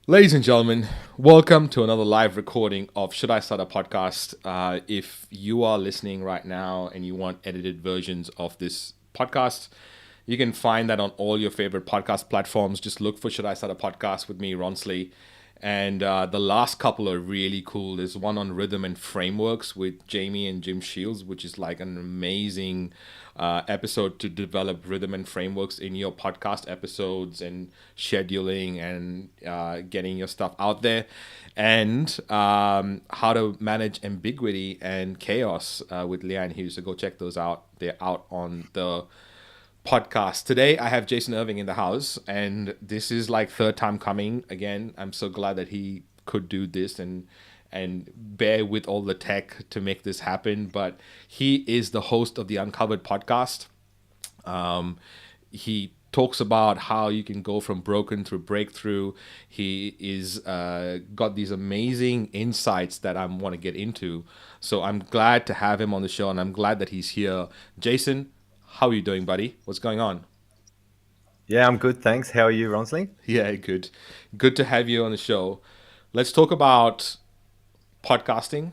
Ladies and gentlemen, welcome to another live recording of Should I Start a Podcast? If you are listening right now and you want edited versions of this podcast, you can find that on all your favorite podcast platforms. Just look for Should I Start a Podcast with me, Ronsley. And the last couple are really cool. There's one on rhythm and frameworks with Jamie and Jim Shields, which is like an amazing episode to develop rhythm and frameworks in your podcast episodes and scheduling and getting your stuff out there. And how to manage ambiguity and chaos with Leanne Hughes. So go check those out. They're out on the podcast. Today I have Jason Irving in the house, and this is like third time coming again. I'm so glad that he could do this and bear with all the tech to make this happen. But he is the host of the Uncovered podcast. He talks about how you can go from broken through breakthrough. He is got these amazing insights that I want to get into. So I'm glad to have him on the show, and I'm glad that he's here. Jason, how are you doing, buddy? What's going on? Yeah, I'm good, thanks. How are you, Ronsley? Yeah, good. Good to have you on the show. Let's talk about podcasting,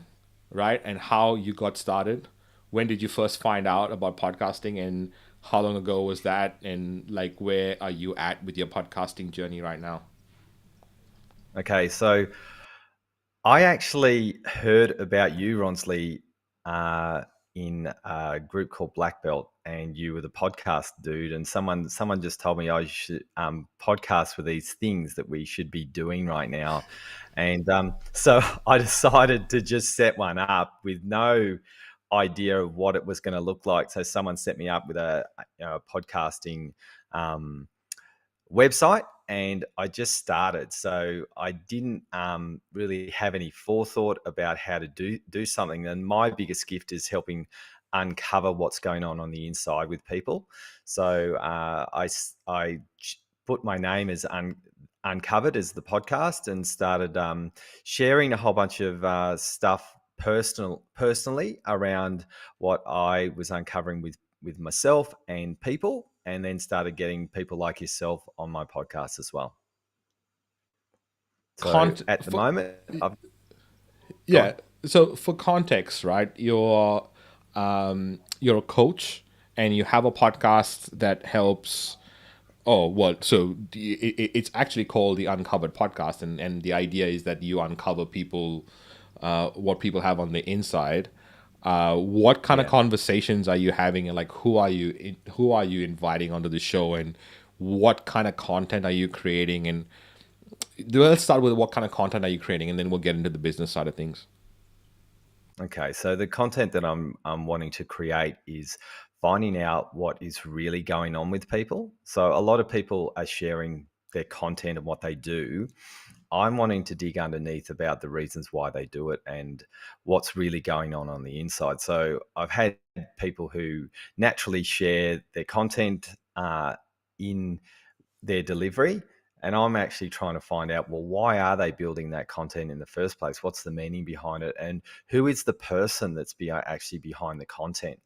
right? And how you got started. When did you first find out about podcasting and how long ago was that? And like, where are you at with your podcasting journey right now? Okay, so I actually heard about you, Ronsley, uh, in a group called Black Belt, and you were the podcast dude. And someone just told me I should podcast with these things that we should be doing right now. And so I decided to just set one up with no idea of what it was going to look like. So someone set me up with a podcasting um, website, and I just started. So I didn't really have any forethought about how to do something. And my biggest gift is helping uncover what's going on the inside with people. So I put my name as Uncovered as the podcast, and started sharing a whole bunch of stuff personally around what I was uncovering with myself and people, and then started getting people like yourself on my podcast as well. So Cont- at the for, moment, I've yeah. gone. So for context, right? You're a coach and you have a podcast that helps. Oh, well, so it's actually called the Uncovered Podcast, and the idea is that you uncover people, what people have on the inside. What kind of Yeah. conversations are you having, and like who are you inviting onto the show, and what kind of content are you creating? And let's start with what kind of content are you creating, and then we'll get into the business side of things. Okay. So the content that I'm wanting to create is finding out what is really going on with people. So a lot of people are sharing their content and what they do. I'm wanting to dig underneath about the reasons why they do it and what's really going on the inside. So I've had people who naturally share their content in their delivery, and I'm actually trying to find out, well, why are they building that content in the first place? What's the meaning behind it, and who is the person that's actually behind the content?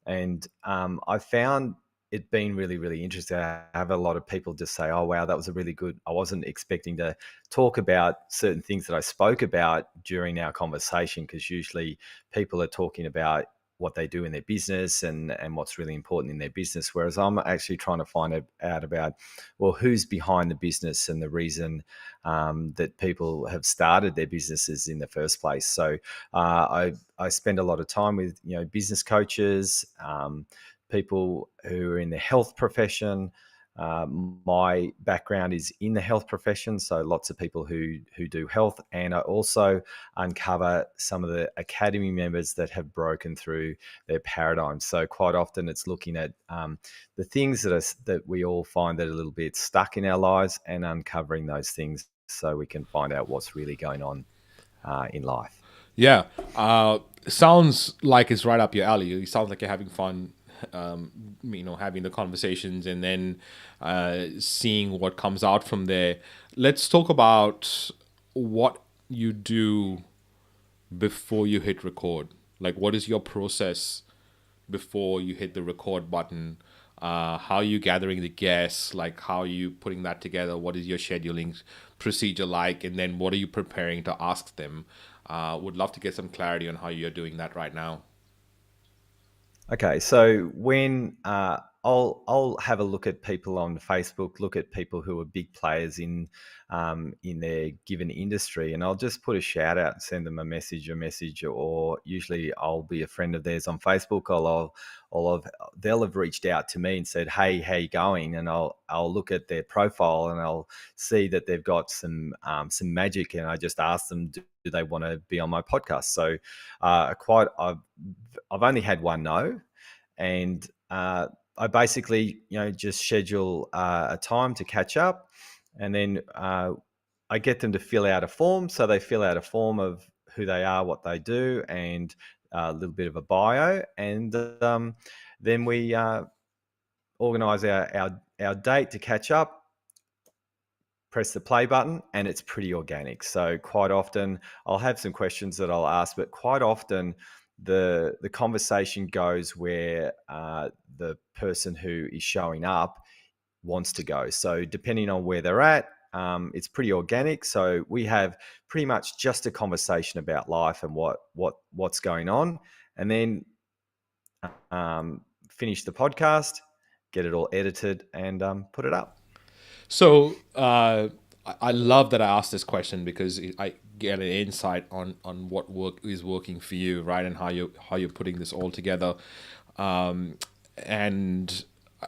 And I found it being really, really interesting. I have a lot of people just say, oh, wow, that was a really good. I wasn't expecting to talk about certain things that I spoke about during our conversation, because usually people are talking about what they do in their business and what's really important in their business. Whereas I'm actually trying to find out about, well, who's behind the business and the reason that people have started their businesses in the first place. So I spend a lot of time with business coaches, people who are in the health profession. My background is in the health profession, so lots of people who do health, and I also uncover some of the academy members that have broken through their paradigms. So quite often, it's looking at the things that we all find that are a little bit stuck in our lives, and uncovering those things so we can find out what's really going on in life. Yeah, sounds like it's right up your alley. It sounds like you're having fun, having the conversations and then seeing what comes out from there. Let's talk about what you do before you hit record. Like, what is your process before you hit the record button? How are you gathering the guests? Like, how are you putting that together? What is your scheduling procedure like? And then what are you preparing to ask them? Would love to get some clarity on how you're doing that right now. Okay, so when I'll have a look at people on Facebook, look at people who are big players in their given industry, and I'll just put a shout out and send them a message, or usually I'll be a friend of theirs on Facebook. They'll have reached out to me and said, "Hey, how you going?" And I'll look at their profile and I'll see that they've got some magic, and I just ask them, do they want to be on my podcast? So quite I've only had one no, and I basically, just schedule a time to catch up, and then I get them to fill out a form. So they fill out a form of who they are, what they do, and a little bit of a bio, and then we organise our date to catch up, press the play button, and it's pretty organic. So quite often I'll have some questions that I'll ask, but quite often the conversation goes where the person who is showing up wants to go. So depending on where they're at, it's pretty organic. So we have pretty much just a conversation about life and what's going on, and then finish the podcast, get it all edited, and put it up. So I love that I asked this question because I get an insight on what work is working for you, right, and how you're putting this all together. And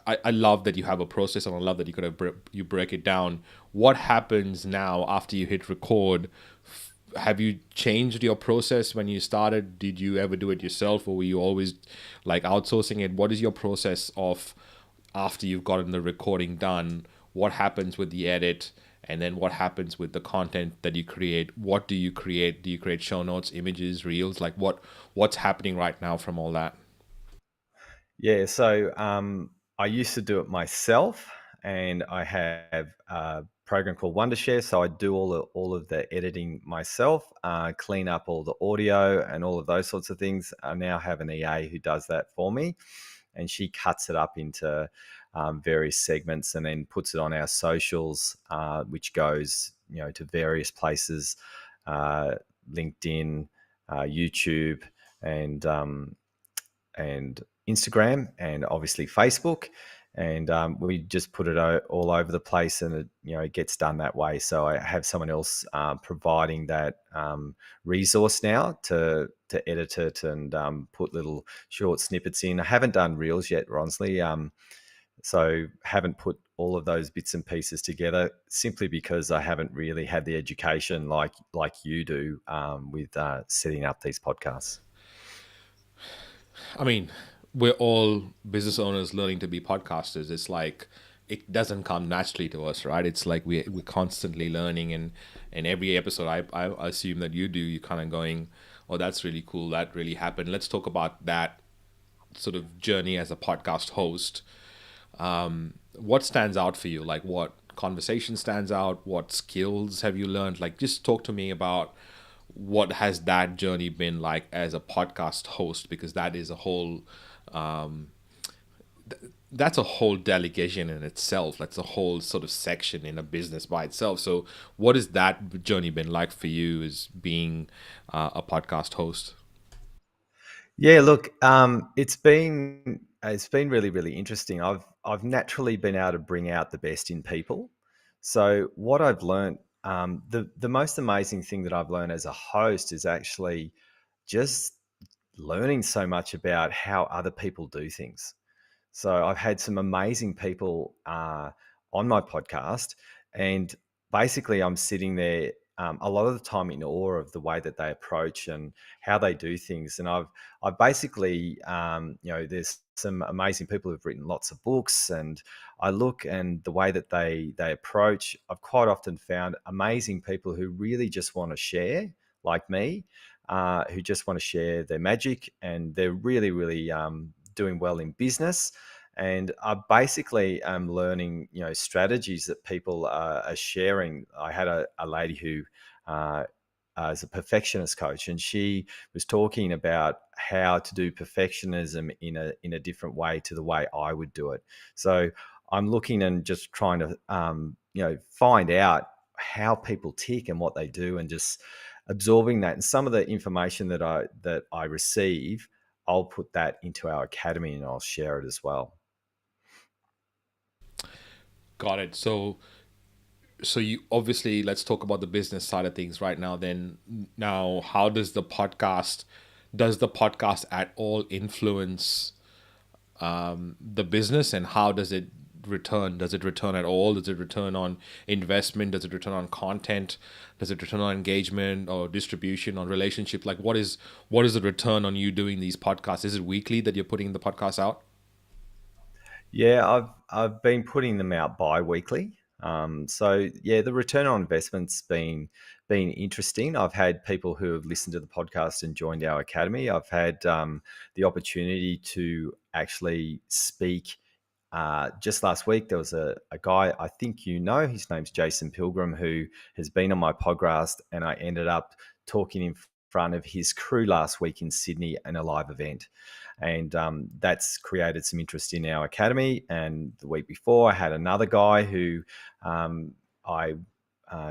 I love that you have a process, and I love that you break it down. What happens now after you hit record? Have you changed your process when you started? Did you ever do it yourself, or were you always like outsourcing it? What is your process of after you've gotten the recording done? What happens with the edit? And then what happens with the content that you create? What do you create? Do you create show notes, images, reels? Like what's happening right now from all that? Yeah, so I used to do it myself, and I have a program called Wondershare. So I do all of the editing myself, clean up all the audio and all of those sorts of things. I now have an EA who does that for me, and she cuts it up into various segments and then puts it on our socials, which goes to various places, uh, LinkedIn, YouTube, and and Instagram, and obviously Facebook. And we just put it all over the place, and it gets done that way. So I have someone else providing that resource now to edit it and put little short snippets in. I haven't done reels yet, Ronsley. So haven't put all of those bits and pieces together, simply because I haven't really had the education like you do with setting up these podcasts. I mean, we're all business owners learning to be podcasters. It's like it doesn't come naturally to us, right? It's like we're constantly learning, and every episode, I assume that you do, you kind of going, oh, that's really cool. That really happened. Let's talk about that sort of journey as a podcast host. What stands out for you? Like what conversation stands out? What skills have you learned? Like just talk to me about what has that journey been like as a podcast host, because that is a whole that's a whole delegation in itself. That's a whole sort of section in a business by itself. So what has that journey been like for you as being a podcast host? Yeah, look, it's been really really interesting. I've naturally been able to bring out the best in people. So what I've learned, the most amazing thing that I've learned as a host is actually just learning so much about how other people do things. So I've had some amazing people on my podcast, and basically I'm sitting there a lot of the time in awe of the way that they approach and how they do things. And I've basically there's some amazing people who've written lots of books, and I look and the way that they approach. I've quite often found amazing people who really just want to share, like me, who just want to share their magic, and they're really really doing well in business, and I basically am learning, strategies that people are sharing. I had a lady who uh, as a perfectionist coach, and she was talking about how to do perfectionism in a different way to the way I would do it. So I'm looking and just trying to find out how people tick and what they do, and just absorbing that. And some of the information that I receive, I'll put that into our academy and I'll share it as well. Got it. So you obviously, let's talk about the business side of things right now. Then now, how does the podcast at all influence the business, and how does it return? Does it return at all? Does it return on investment? Does it return on content? Does it return on engagement or distribution, on relationship? Like, what is the return on you doing these podcasts? Is it weekly that you're putting the podcast out? Yeah, I've been putting them out bi-weekly. So yeah, the return on investment's been interesting. I've had people who have listened to the podcast and joined our academy. I've had the opportunity to actually speak. Just last week, there was a guy, I think his name's Jason Pilgrim, who has been on my podcast, and I ended up talking in front of his crew last week in Sydney in a live event. And that's created some interest in our academy. And the week before, I had another guy who I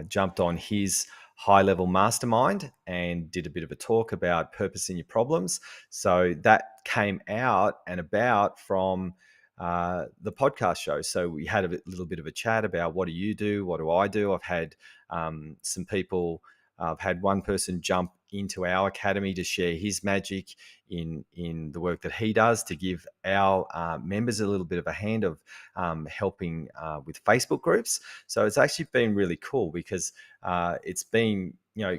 jumped on his high level mastermind and did a bit of a talk about purpose in your problems. So that came out and about from the podcast show. So we had a little bit of a chat about, what do you do? What do I do? I've had some people. I've had one person jump into our academy to share his magic in the work that he does, to give our members a little bit of a hand of helping with Facebook groups. So it's actually been really cool, because it's been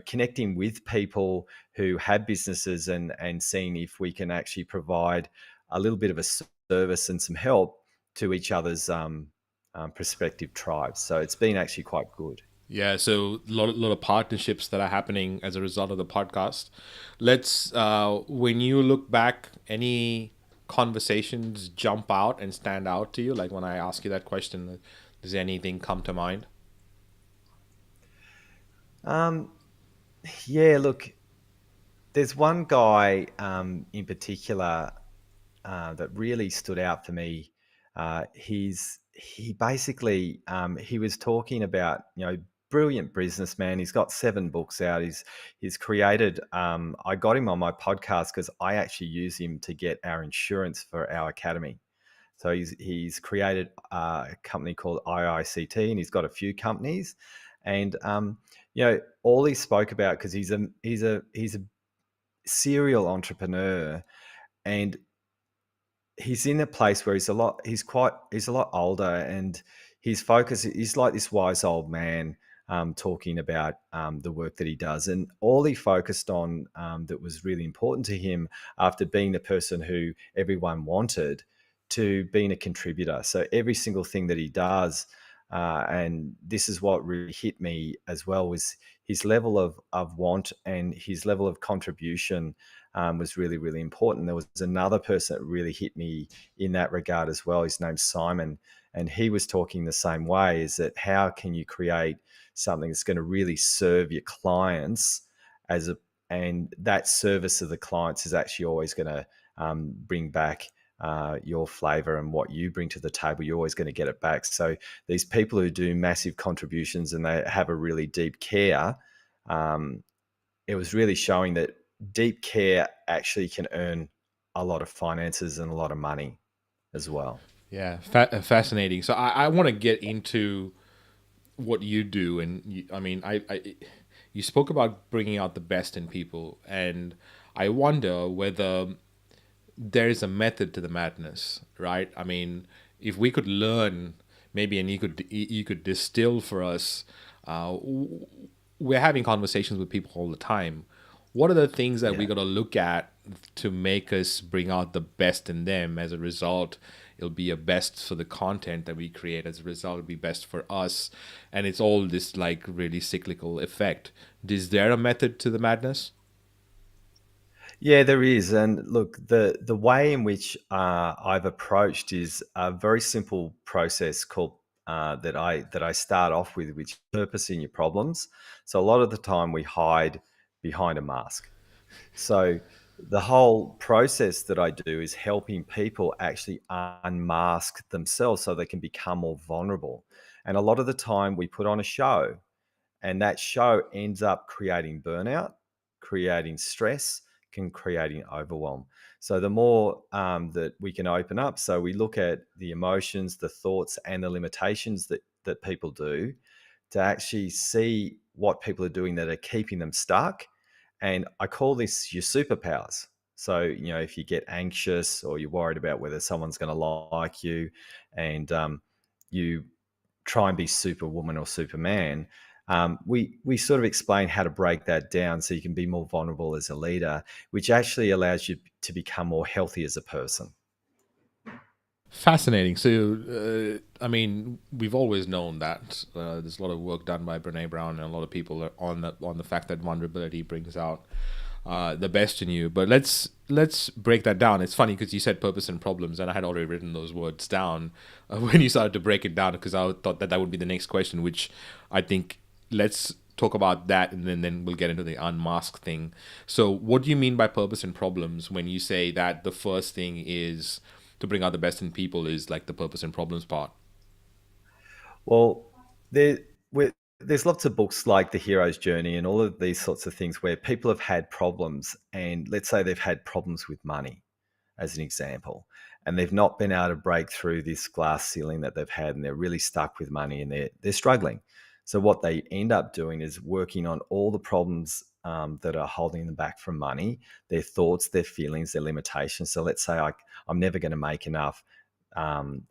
connecting with people who have businesses, and seeing if we can actually provide a little bit of a service and some help to each other's prospective tribes. So it's been actually quite good. Yeah, so lot of partnerships that are happening as a result of the podcast. Let's when you look back, any conversations jump out and stand out to you? Like, when I ask you that question, does anything come to mind? Um, yeah, look, there's one guy in particular that really stood out for me. He basically he was talking about, brilliant businessman. He's got 7 books out. He's created. I got him on my podcast because I actually use him to get our insurance for our academy. So he's created a company called IICT, and he's got a few companies. And all he spoke about, because he's a serial entrepreneur, and he's in a place where he's a lot older, and his focus is like this wise old man talking about the work that he does, and all he focused on that was really important to him, after being the person who everyone wanted, to being a contributor. So every single thing that he does, and this is what really hit me as well, was his level of want and his level of contribution was really, really important. There was another person that really hit me in that regard as well. His name's Simon, and he was talking the same way, is that how can you create something that's going to really serve your clients, and that service of the clients is actually always going to bring back your flavor, and what you bring to the table, you're always going to get it back. So these people who do massive contributions and they have a really deep care, um, it was really showing that deep care actually can earn a lot of finances and a lot of money as well. Yeah, fascinating. So I want to get into what you do, and I mean, you spoke about bringing out the best in people, and I wonder whether there is a method to the madness, right? I mean, if we could learn, maybe, and you could distill for us. We're having conversations with people all the time. What are the things that we Yeah. got to look at to make us bring out the best in them? As a result, it'll be a best for the content that we create. As a result, it'll be best for us, and it's all this like really cyclical effect. Is there a method to the madness? Yeah, there is. And look, the way in which I've approached is a very simple process called that I start off with, which is purpose in your problems. So a lot of the time we hide behind a mask. So the whole process that I do is helping people actually unmask themselves so they can become more vulnerable. And a lot of the time we put on a show, and that show ends up creating burnout, creating stress, can creating overwhelm. So the more that we can open up, so we look at the emotions, the thoughts, and the limitations that people do, to actually see what people are doing that are keeping them stuck. And I call this your superpowers. So, if you get anxious or you're worried about whether someone's going to like you, and you try and be superwoman or superman, we sort of explain how to break that down so you can be more vulnerable as a leader, which actually allows you to become more healthy as a person. Fascinating. So, I mean, we've always known that there's a lot of work done by Brene Brown, and a lot of people are on the fact that vulnerability brings out the best in you. But let's break that down. It's funny because you said purpose and problems, and I had already written those words down when you started to break it down, because I thought that would be the next question, which I think let's talk about that, and then we'll get into the unmasked thing. So, what do you mean by purpose and problems when you say that the first thing is to bring out the best in people is like the purpose and problems part? Well, there, there's lots of books like The Hero's Journey and all of these sorts of things where people have had problems, and let's say they've had problems with money, as an example, and they've not been able to break through this glass ceiling that they've had, and they're really stuck with money, and they're struggling. So what they end up doing is working on all the problems that are holding them back from money, their thoughts, their feelings, their limitations. So let's say I'm never going to make enough,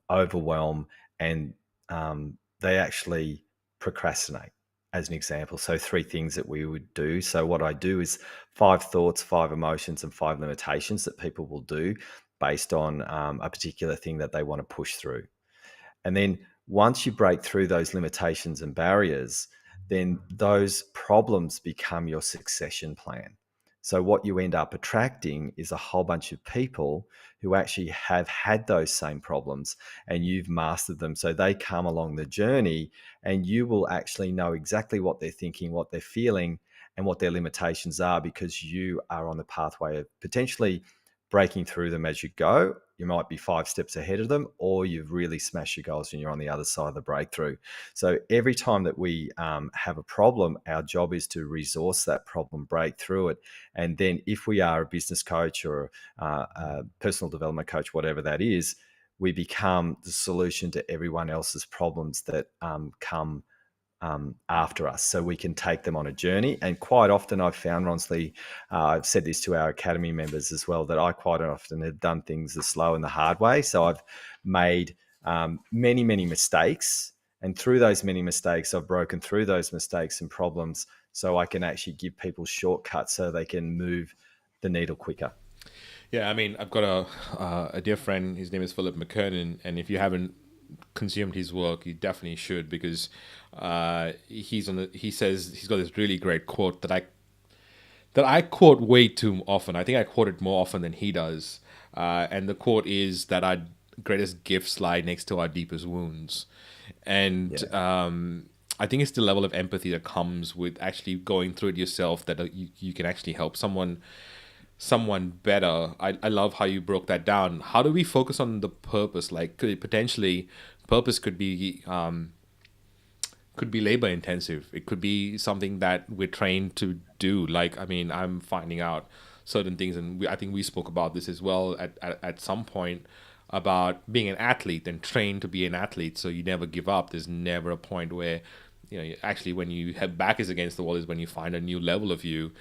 overwhelm, and they actually procrastinate, as an example. So three things that we would do. So what I do is 5 thoughts, 5 emotions, and 5 limitations that people will do based on a particular thing that they want to push through. And then once you break through those limitations and barriers, then those problems become your succession plan. So, what you end up attracting is a whole bunch of people who actually have had those same problems, and you've mastered them. So, they come along the journey, and you will actually know exactly what they're thinking, what they're feeling, and what their limitations are, because you are on the pathway of potentially breaking through them as you go. You might be 5 steps ahead of them, or you've really smashed your goals and you're on the other side of the breakthrough. So every time that we have a problem, our job is to resource that problem, break through it. And then if we are a business coach or a personal development coach, whatever that is, we become the solution to everyone else's problems that come after us, so we can take them on a journey. And quite often I've found, Ronsley, I've said this to our academy members as well, that I quite often have done things the slow and the hard way. So I've made many, many mistakes. And through those many mistakes, I've broken through those mistakes and problems so I can actually give people shortcuts so they can move the needle quicker. Yeah, I mean, I've got a dear friend. His name is Philip McKernan, and if you haven't consumed his work, you definitely should, because he says he's got this really great quote that I quote way too often. I think I quote it more often than he does. And the quote is that our greatest gifts lie next to our deepest wounds. And Yeah. I think it's the level of empathy that comes with actually going through it yourself, that you can actually help someone better. I love how you broke that down. How do we focus on the purpose? Like, potentially, purpose could be labor intensive. It could be something that we're trained to do. Like, I mean, I'm finding out certain things, and I think we spoke about this as well at some point, about being an athlete and trained to be an athlete. So you never give up. There's never a point where, actually, when you have back is against the wall is when you find a new level of you,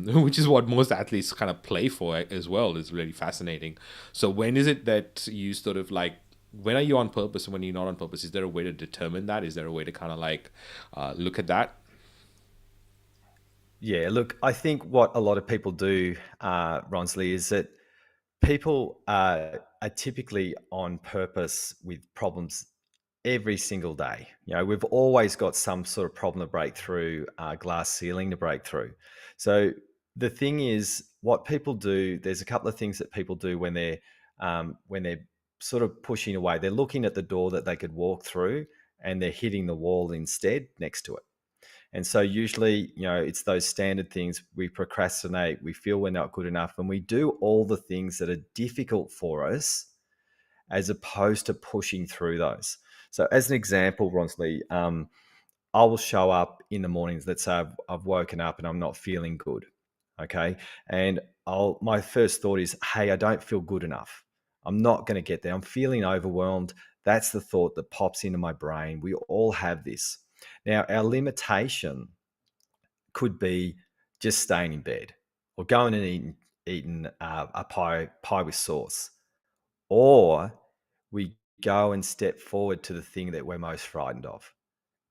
which is what most athletes kind of play for as well. Is really fascinating. So when is it that you sort of like, when are you on purpose and when you're not on purpose? Is there a way to determine that? Is there a way to kind of like look at that? Yeah, look, I think what a lot of people do, Ronsley, is that people are typically on purpose with problems every single day. We've always got some sort of problem to break through, glass ceiling to break through. So the thing is, what people do, there's a couple of things that people do when they're sort of pushing away. They're looking at the door that they could walk through, and they're hitting the wall instead next to it. And so usually, it's those standard things. We procrastinate, we feel we're not good enough, and we do all the things that are difficult for us as opposed to pushing through those. So, as an example, Ronsley, I will show up in the mornings. Let's say I've woken up and I'm not feeling good. Okay. And my first thought is, hey, I don't feel good enough. I'm not going to get there. I'm feeling overwhelmed. That's the thought that pops into my brain. We all have this. Now, our limitation could be just staying in bed or going and eating a pie with sauce, or we go and step forward to the thing that we're most frightened of,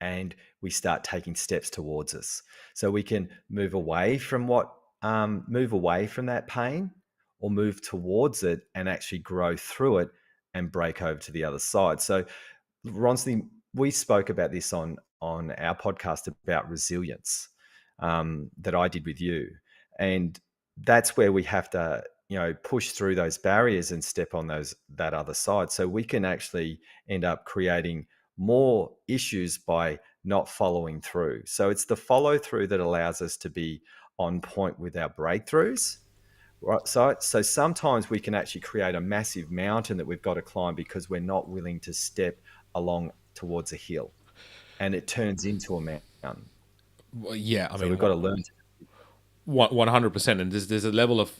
and we start taking steps towards us. So we can move away from that pain, or move towards it and actually grow through it and break over to the other side. So, Ronsley, we spoke about this on our podcast about resilience, that I did with you, and that's where we have to push through those barriers and step on that other side, so we can actually end up creating more issues by not following through. So it's the follow through that allows us to be on point with our breakthroughs. Right. So sometimes we can actually create a massive mountain that we've got to climb because we're not willing to step along towards a hill, and it turns into a mountain. Well, yeah, I So mean, we've got to learn to. 100%. And there's a level of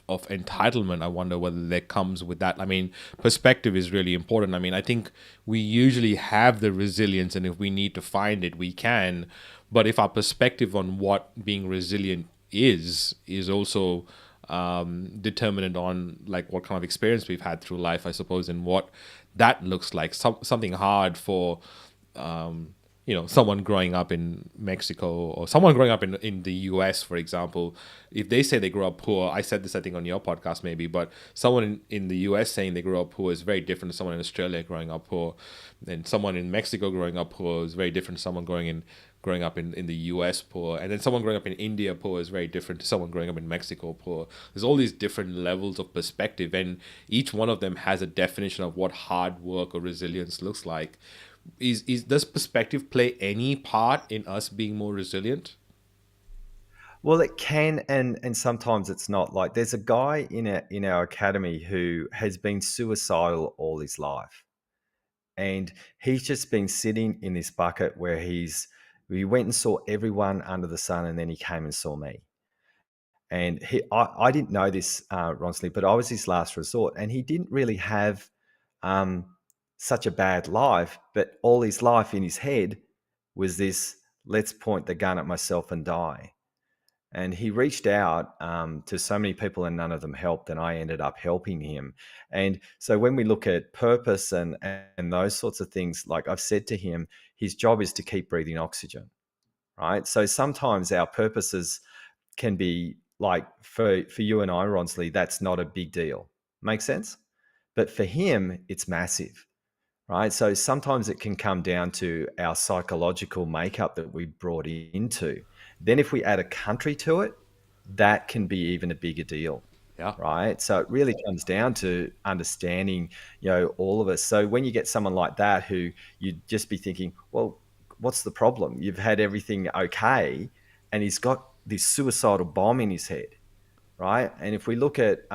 entitlement. I wonder whether that comes with that. I mean, perspective is really important. I mean, I think we usually have the resilience, and if we need to find it, we can. But if our perspective on what being resilient is also determinant on like what kind of experience we've had through life, I suppose, and what that looks like. Something hard for someone growing up in Mexico or someone growing up in the US, for example. If they say they grew up poor, I said this I think on your podcast maybe, but someone in the US saying they grew up poor is very different to someone in Australia growing up poor, and someone in Mexico growing up poor is very different to someone growing up in the US poor, and then someone growing up in India poor is very different to someone growing up in Mexico poor. There's all these different levels of perspective, and each one of them has a definition of what hard work or resilience looks like. Is does perspective play any part in us being more resilient? Well, it can, and sometimes it's not. Like there's a guy in our academy who has been suicidal all his life, and he's just been sitting in this bucket where he went and saw everyone under the sun, and then he came and saw me. And I didn't know this, Ronsley, but I was his last resort, and he didn't really have um, such a bad life, but all his life in his head was this: let's point the gun at myself and die. And he reached out to so many people, and none of them helped. And I ended up helping him. And so when we look at purpose and those sorts of things, like I've said to him, his job is to keep breathing oxygen, right? So sometimes our purposes can be like for you and I, Ronsley, that's not a big deal. Make sense? But for him, it's massive, right? So sometimes it can come down to our psychological makeup that we brought into. Then if we add a country to it, that can be even a bigger deal, Yeah. right? So it really comes down to understanding, all of us. So when you get someone like that who you'd just be thinking, well, what's the problem? You've had everything okay, and he's got this suicidal bomb in his head, right? And if we look at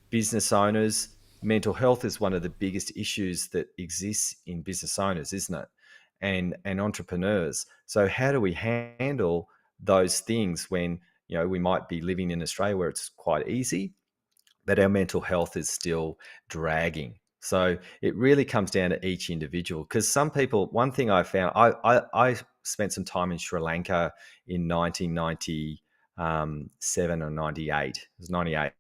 business owners, mental health is one of the biggest issues that exists in business owners, isn't it? And entrepreneurs. So how do we handle those things when we might be living in Australia where it's quite easy, but our mental health is still dragging? So it really comes down to each individual, because some people, one thing I found, I spent some time in Sri Lanka in 1997 or 98. It was 98.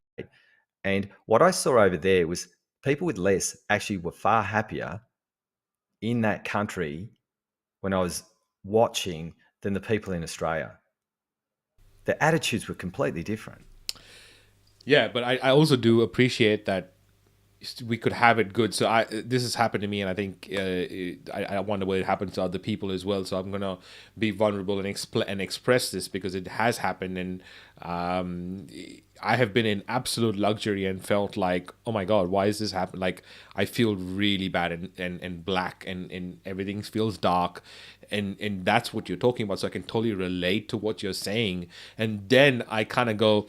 And what I saw over there was people with less actually were far happier in that country when I was watching than the people in Australia. Their attitudes were completely different. Yeah, but I also do appreciate that we could have it good. So this has happened to me, and I think I wonder whether it happens to other people as well. So I'm gonna be vulnerable and express this because it has happened, and um, I have been in absolute luxury and felt like, oh my god, why is this happening? Like I feel really bad and black, and everything feels dark, and that's what you're talking about. So I can totally relate to what you're saying, and then I kind of go,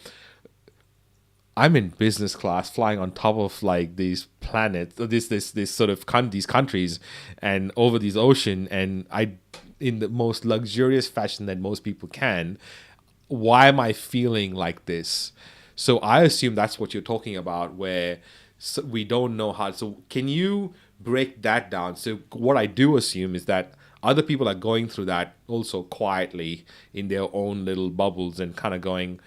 I'm in business class flying on top of like these planets, this sort of these countries, and over these ocean, and I, in the most luxurious fashion that most people can. Why am I feeling like this? So I assume that's what you're talking about, where we don't know how. So can you break that down? So what I do assume is that other people are going through that also quietly in their own little bubbles and kind of going,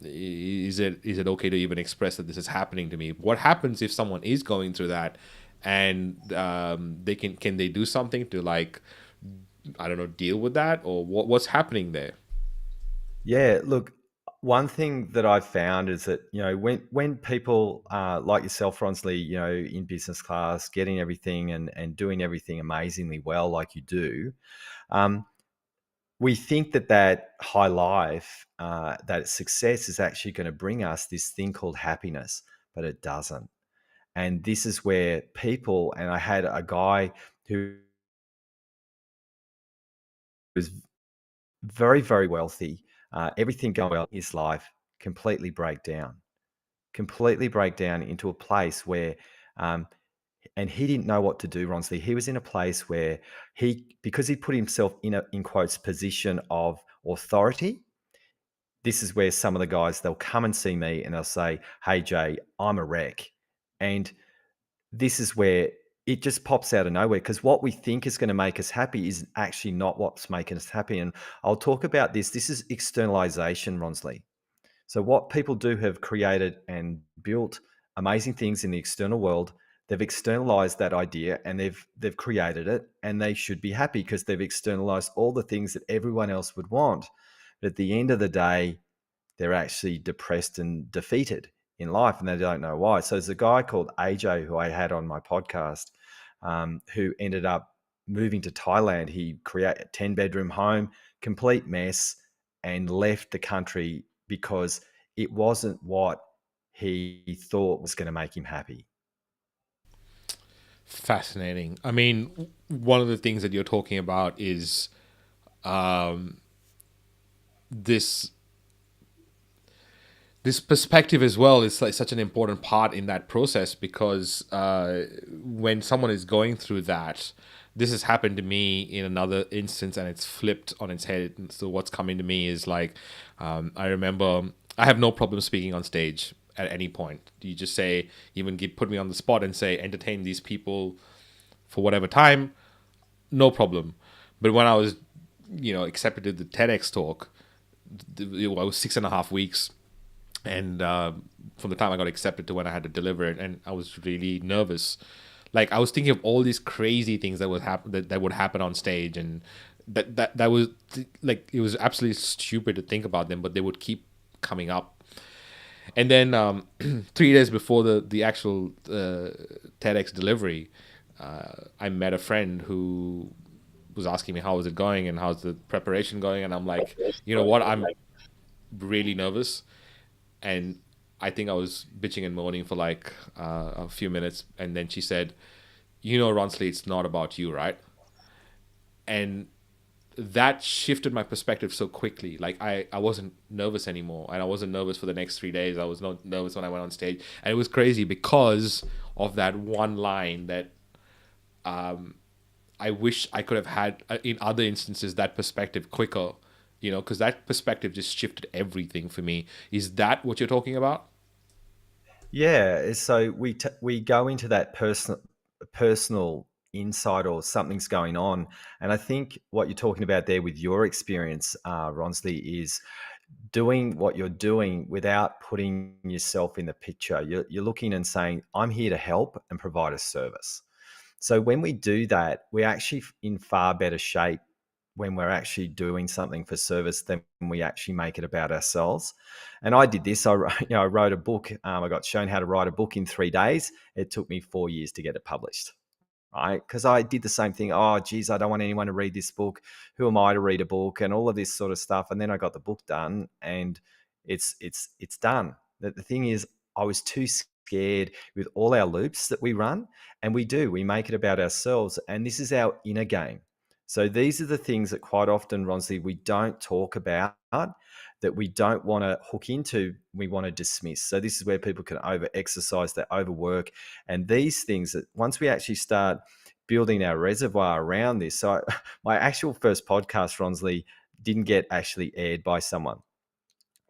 is it okay to even express that this is happening to me? What happens if someone is going through that, and they can they do something to, like, I don't know, deal with that, or what's happening there? Yeah, look, one thing that I've found is that, when people like yourself, Ronsley, in business class, getting everything and doing everything amazingly well, like you do, um, we think that high life, that success is actually going to bring us this thing called happiness, but it doesn't. And this is where people, and I had a guy who was very, very wealthy, everything going well in his life, completely completely break down into a place where, um, and he didn't know what to do, Ronsley. He was in a place where because he put himself in a, in quotes, position of authority. This is where some of the guys, they'll come and see me and they'll say, "Hey, Jay, I'm a wreck." And this is where it just pops out of nowhere, because what we think is going to make us happy is actually not what's making us happy. And I'll talk about this. This is externalization, Ronsley. So what people do have created and built amazing things in the external world. They've externalized that idea and they've created it, and they should be happy because they've externalized all the things that everyone else would want. But at the end of the day, they're actually depressed and defeated in life, and they don't know why. So there's a guy called AJ who I had on my podcast, who ended up moving to Thailand. He created a 10-bedroom home, complete mess, and left the country because it wasn't what he thought was going to make him happy. Fascinating. I mean, one of the things that you're talking about is this this perspective as well is like such an important part in that process, because when someone is going through that, this has happened to me in another instance, and it's flipped on its head. And so what's coming to me is like, I remember I have no problem speaking on stage at any point. You just say, even put me on the spot and say, entertain these people for whatever time, no problem. But when I was, accepted to the TEDx talk, I was 6.5 weeks, and from the time I got accepted to when I had to deliver it, and I was really nervous. Like I was thinking of all these crazy things that would happen, that would happen on stage, and that was like, it was absolutely stupid to think about them, but they would keep coming up. And then 3 days before the actual TEDx delivery, I met a friend who was asking me how was it going and how's the preparation going, and I'm like, you know what, I'm really nervous. And I think I was bitching and moaning for like a few minutes, and then she said, Ronsley, it's not about you, right? And that shifted my perspective so quickly. Like I wasn't nervous anymore, and I wasn't nervous for the next 3 days. I was not nervous when I went on stage, and it was crazy because of that one line that I wish I could have had in other instances, that perspective quicker, because that perspective just shifted everything for me. Is that what you're talking about? Yeah, so we go into that personal insight, or something's going on, and I think what you're talking about there with your experience, Ronsley, is doing what you're doing without putting yourself in the picture. You're looking and saying, "I'm here to help and provide a service." So when we do that, we're actually in far better shape when we're actually doing something for service, then we actually make it about ourselves. And I did this. I wrote a book. I got shown how to write a book in 3 days. It took me 4 years to get it published. Right? Because I did the same thing. Oh, geez, I don't want anyone to read this book. Who am I to read a book? And all of this sort of stuff. And then I got the book done, and it's done. The thing is, I was too scared with all our loops that we run, and we make it about ourselves, and this is our inner game. So these are the things that quite often, Ronsley, we don't talk about, that we don't want to hook into, we want to dismiss. So this is where people can over exercise, they overwork, and these things that once we actually start building our reservoir around this. So my actual first podcast, Ronsley, didn't get actually aired by someone.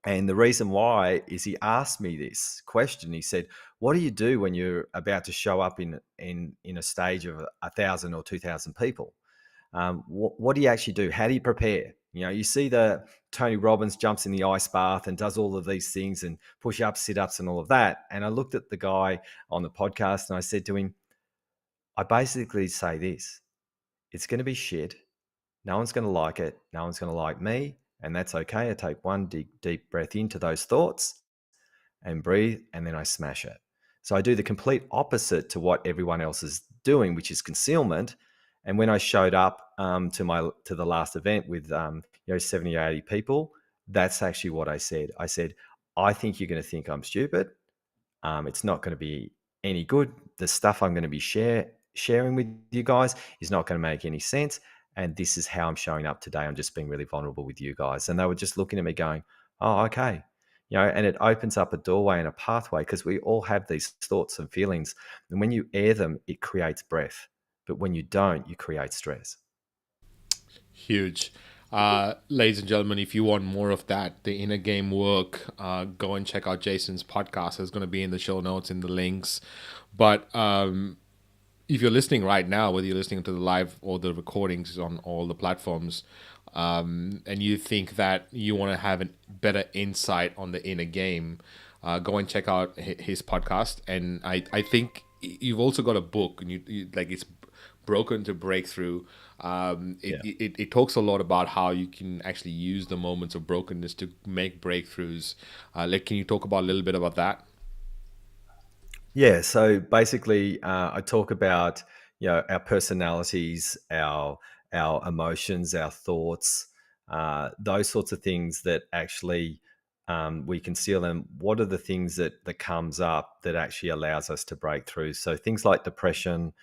And the reason why is he asked me this question. He said, "What do you do when you're about to show up in a stage of 1,000 or 2,000 people? What do you actually do? How do you prepare? You know, you see the Tony Robbins jumps in the ice bath and does all of these things and push ups, sit ups, and all of that." And I looked at the guy on the podcast and I said to him, "I basically say this: it's going to be shit. No one's going to like it. No one's going to like me, and that's okay. I take one deep breath into those thoughts and breathe, and then I smash it." So I do the complete opposite to what everyone else is doing, which is concealment. And when I showed up to the last event with 70 or 80 people, that's actually what I said. I said, "I think you're going to think I'm stupid. It's not going to be any good. The stuff I'm going to be sharing with you guys is not going to make any sense. And this is how I'm showing up today. I'm just being really vulnerable with you guys." And they were just looking at me going, "Oh, okay." And it opens up a doorway and a pathway, because we all have these thoughts and feelings. And when you air them, it creates breath. But when you don't, you create stress. Huge. Ladies and gentlemen, if you want more of that, the inner game work, go and check out Jason's podcast. It's going to be in the show notes, in the links. But if you're listening right now, whether you're listening to the live or the recordings on all the platforms, and you think that you want to have a better insight on the inner game, go and check out his podcast. And I think you've also got a book, and you like, it's Broken to Breakthrough. It talks a lot about how you can actually use the moments of brokenness to make breakthroughs. Can you talk about a little bit about that? Yeah. So basically, I talk about our personalities, our emotions, our thoughts, those sorts of things that actually we conceal. And what are the things that comes up that actually allows us to break through? So things like depression,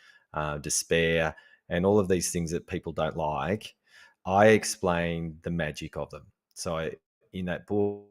despair, and all of these things that people don't like. I explain the magic of them. So in that book,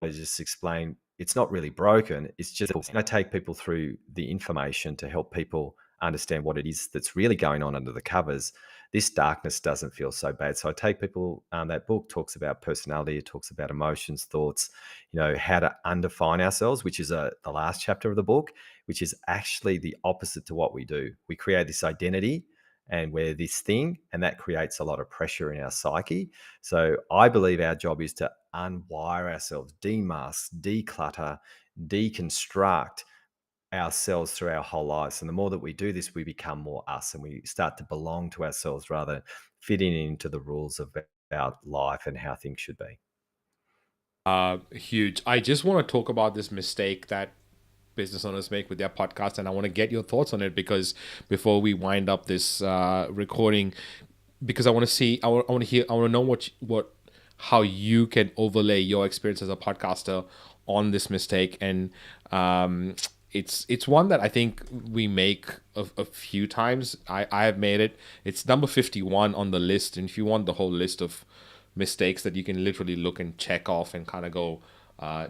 I just explain it's not really broken. It's just I take people through the information to help people understand what it is that's really going on under the covers. This darkness doesn't feel so bad. So I take people. That book talks about personality. It talks about emotions, thoughts. How to undefine ourselves, which is the last chapter of the book, which is actually the opposite to what we do. We create this identity, and we're this thing, and that creates a lot of pressure in our psyche. So I believe our job is to unwire ourselves, demask, declutter, deconstruct ourselves through our whole lives. And the more that we do this, we become more us, and we start to belong to ourselves rather than fitting into the rules of our life and how things should be. Huge. I just want to talk about this mistake that business owners make with their podcast, and I want to get your thoughts on it, because before we wind up this recording, because I want to see, I want to hear, I want to know what how you can overlay your experience as a podcaster on this mistake. And it's one that I think we make a few times. I have made it. It's number 51 on the list, and if you want the whole list of mistakes that you can literally look and check off and kind of go,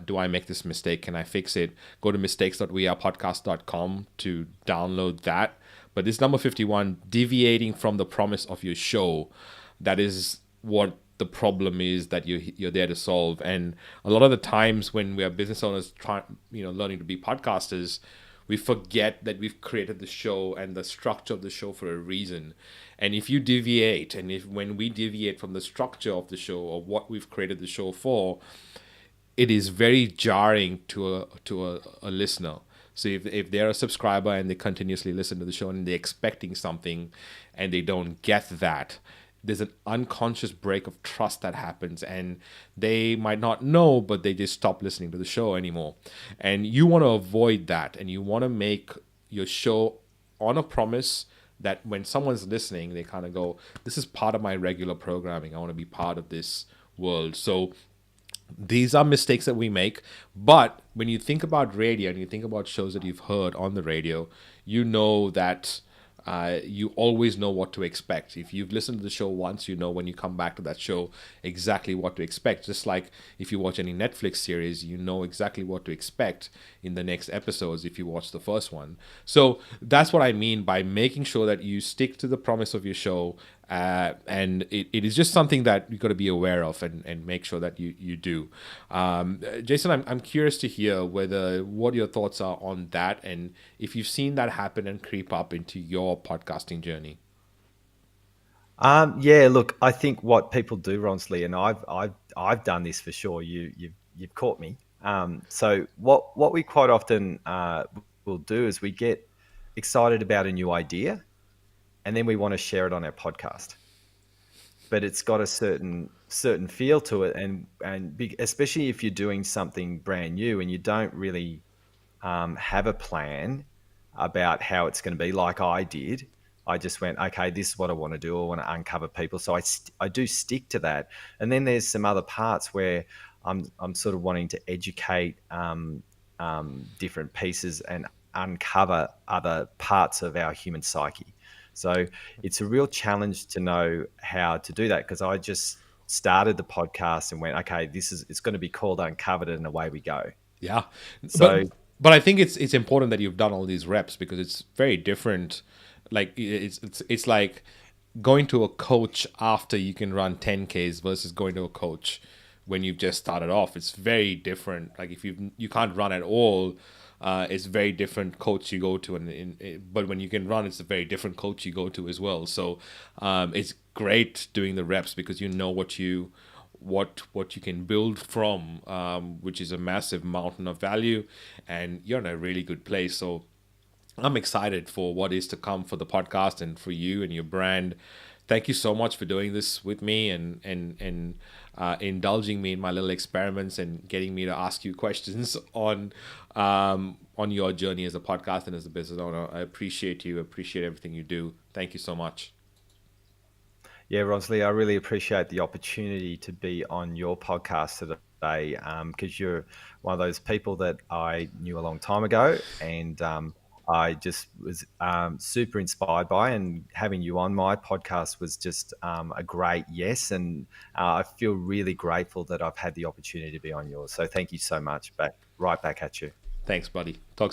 do I make this mistake? Can I fix it? Go to mistakes.wearepodcast.com to download that. But this number 51, deviating from the promise of your show, that is what the problem is that you're there to solve. And a lot of the times when we are business owners learning to be podcasters, we forget that we've created the show and the structure of the show for a reason. And if you deviate, and when we deviate from the structure of the show or what we've created the show for, it is very jarring to a listener. So if they're a subscriber and they continuously listen to the show and they're expecting something and they don't get that, there's an unconscious break of trust that happens, and they might not know, but they just stop listening to the show anymore. And you want to avoid that, and you want to make your show on a promise that when someone's listening, they kind of go, this is part of my regular programming. I want to be part of this world. So these are mistakes that we make. But when you think about radio and you think about shows that you've heard on the radio, you know that you always know what to expect. If you've listened to the show once, you know when you come back to that show exactly what to expect. Just like if you watch any Netflix series, you know exactly what to expect in the next episodes if you watch the first one. So that's what I mean by making sure that you stick to the promise of your show. And it is just something that you got to be aware of, and make sure that you do. Jason, I'm curious to hear what your thoughts are on that, and if you've seen that happen and creep up into your podcasting journey. Yeah, look, I think what people do, Ronsley, and I've done this for sure. You've caught me. So what we quite often will do is we get excited about a new idea, and then we want to share it on our podcast. But it's got a certain feel to it, and especially if you're doing something brand new and you don't really have a plan about how it's going to be, like I did. I just went, okay, this is what I want to do. I want to uncover people. So I do stick to that. And then there's some other parts where I'm sort of wanting to educate different pieces and uncover other parts of our human psyche. So it's a real challenge to know how to do that, because I just started the podcast and went, okay, it's going to be called Uncovered, and away we go. Yeah, but So but I think it's important that you've done all these reps, because it's very different. Like it's like going to a coach after you can run 10Ks versus going to a coach when you've just started off. It's very different. Like if you can't run at all, it's very different coach you go to, but when you can run, it's a very different coach you go to as well. So it's great doing the reps, because you know what you can build from, which is a massive mountain of value, and you're in a really good place. So I'm excited for what is to come for the podcast and for you and your brand. Thank you so much for doing this with me, and indulging me in my little experiments and getting me to ask you questions on your journey as a podcast and as a business owner. I appreciate you. Appreciate everything you do. Thank you so much. yeah, Ronsley, I really appreciate the opportunity to be on your podcast today, because you're one of those people that I knew a long time ago, and I just was super inspired by, and having you on my podcast was just a great yes. And I feel really grateful that I've had the opportunity to be on yours. So thank you so much. Right back at you. Thanks, buddy. Talk soon.